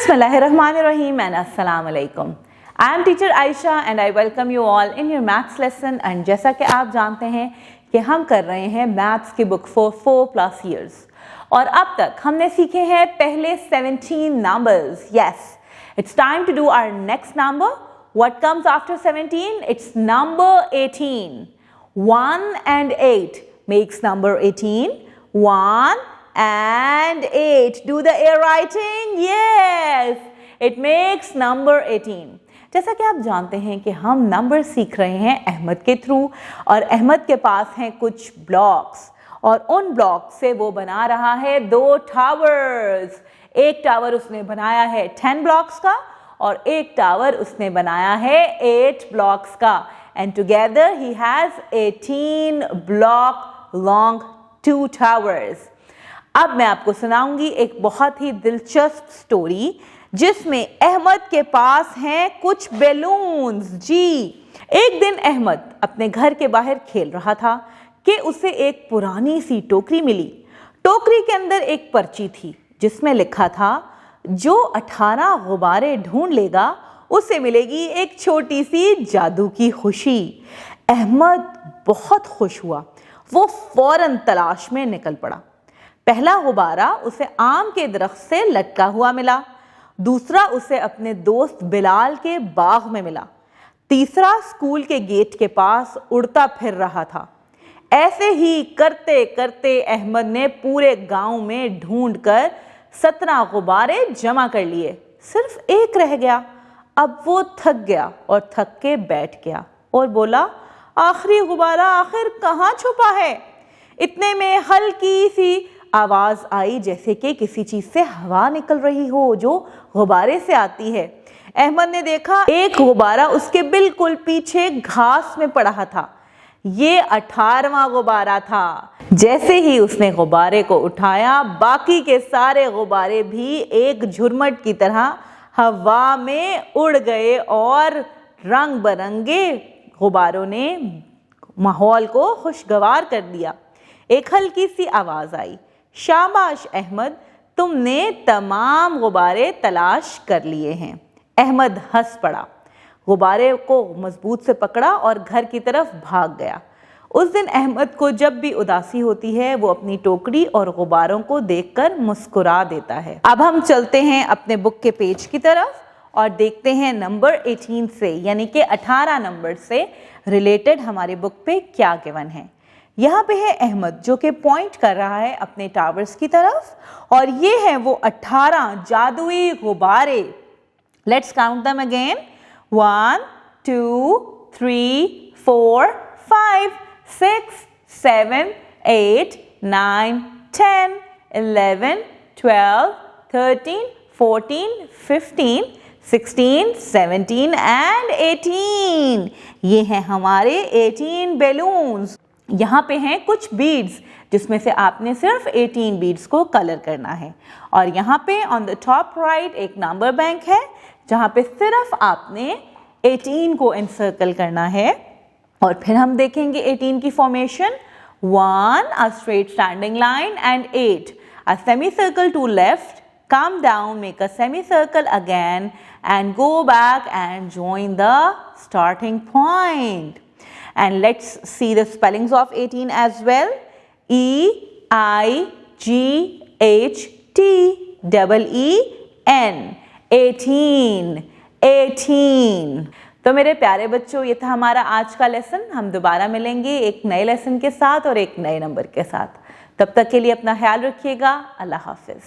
Bismillahirrahmanirrahim and Assalamu alaikum. I am teacher Aisha and I welcome you all in your maths lesson. And जैसा कि आप जानते हैं कि हम कर रहे हैं maths की book for 4+ years. और अब तक हमने सीखे हैं पहले 17 numbers. Yes, it's time to do our next number. What comes after 17? It's number 18. 1 and 8 makes number 18. 1 and 8. Do the air writing? Yes, it makes number 18. जैसा कि आप जानते हैं कि हम नंबर सीख रहे हैं अहमद के थ्रू, और अहमद के पास हैं कुछ ब्लॉक्स और उन ब्लॉक से वो बना रहा है 2 टावर्स. एक टावर उसने बनाया है 10 ब्लॉक्स का और एक टावर उसने बनाया है 8 ब्लॉक्स का. And together he has 18 block long 2 towers. अब मैं आपको सुनाऊंगी एक बहुत ही दिलचस्प स्टोरी जिसमें अहमद के पास हैं कुछ बैलून्स. जी, एक दिन अहमद अपने घर के बाहर खेल रहा था कि उसे एक पुरानी सी टोकरी मिली. टोकरी के अंदर एक पर्ची थी जिसमें लिखा था, जो 18 गुब्बारे ढूंढ लेगा उसे मिलेगी एक छोटी सी जादू की खुशी. अहमद बहुत खुश हुआ. वो फौरन तलाश में निकल पड़ा. पहला गुब्बारा उसे आम के दरख्त से लटका हुआ मिला. दूसरा उसे अपने दोस्त बिलाल के बाग में मिला. तीसरा स्कूल के गेट के पास उड़ता फिर रहा था. ऐसे ही करते करते अहमद ने पूरे गांव में ढूंढकर 17 गुब्बारे जमा कर लिए. सिर्फ एक रह गया. अब वो थक गया और थक के बैठ गया और बोला, आखिरी गुब्बारा आखिर कहाँ छुपा है? इतने में हल्की सी आवाज आई, जैसे कि किसी चीज से हवा निकल रही हो जो गुब्बारे से आती है. अहमद ने देखा एक गुब्बारा उसके बिल्कुल पीछे घास में पड़ा था. ये 18वां गुब्बारा था. जैसे ही उसने गुब्बारे को उठाया, बाकी के सारे गुब्बारे भी एक झुरमट की तरह हवा में उड़ गए और रंग बिरंगे गुब्बारों ने माहौल को खुशगवार कर दिया. एक हल्की सी आवाज आई, शाबाश अहमद, तुमने तमाम गुब्बारे तलाश कर लिए हैं. अहमद हंस पड़ा, गुब्बारे को मजबूत से पकड़ा और घर की तरफ भाग गया. उस दिन अहमद को जब भी उदासी होती है वो अपनी टोकरी और गुब्बारों को देखकर मुस्कुरा देता है. अब हम चलते हैं अपने बुक के पेज की तरफ और देखते हैं नंबर 18 से, यानी कि 18 नंबर से रिलेटेड हमारी बुक पे क्या गिवन है. यहाँ पे है अहमद जो कि पॉइंट कर रहा है अपने टावर्स की तरफ, और ये है वो 18 जादुई गुब्बारे. Let's count them again. 1 2 3 4 5 6 7 8 9 10 11 12 13 14 15 16 17 and 18. ये हैं हमारे 18 बैलून्स. यहाँ पे हैं कुछ बीड्स जिसमें से आपने सिर्फ 18 बीड्स को कलर करना है. और यहाँ पे ऑन द टॉप राइट एक नंबर बैंक है जहाँ पे सिर्फ आपने 18 को एनसर्कल करना है. और फिर हम देखेंगे 18 की formation. 1 a straight standing line and 8 a semicircle to left, come down, make a semicircle again and go back and join the starting point. And let's see the spellings of 18 as well. EIGHTEEN 18. 18. तो मेरे प्यारे बच्चों, ये था हमारा आज का lesson. हम दोबारा मिलेंगे एक नए लेसन के साथ और एक नए नंबर के साथ. तब तक के लिए अपना ख्याल रखिएगा. अल्लाह हाफिज.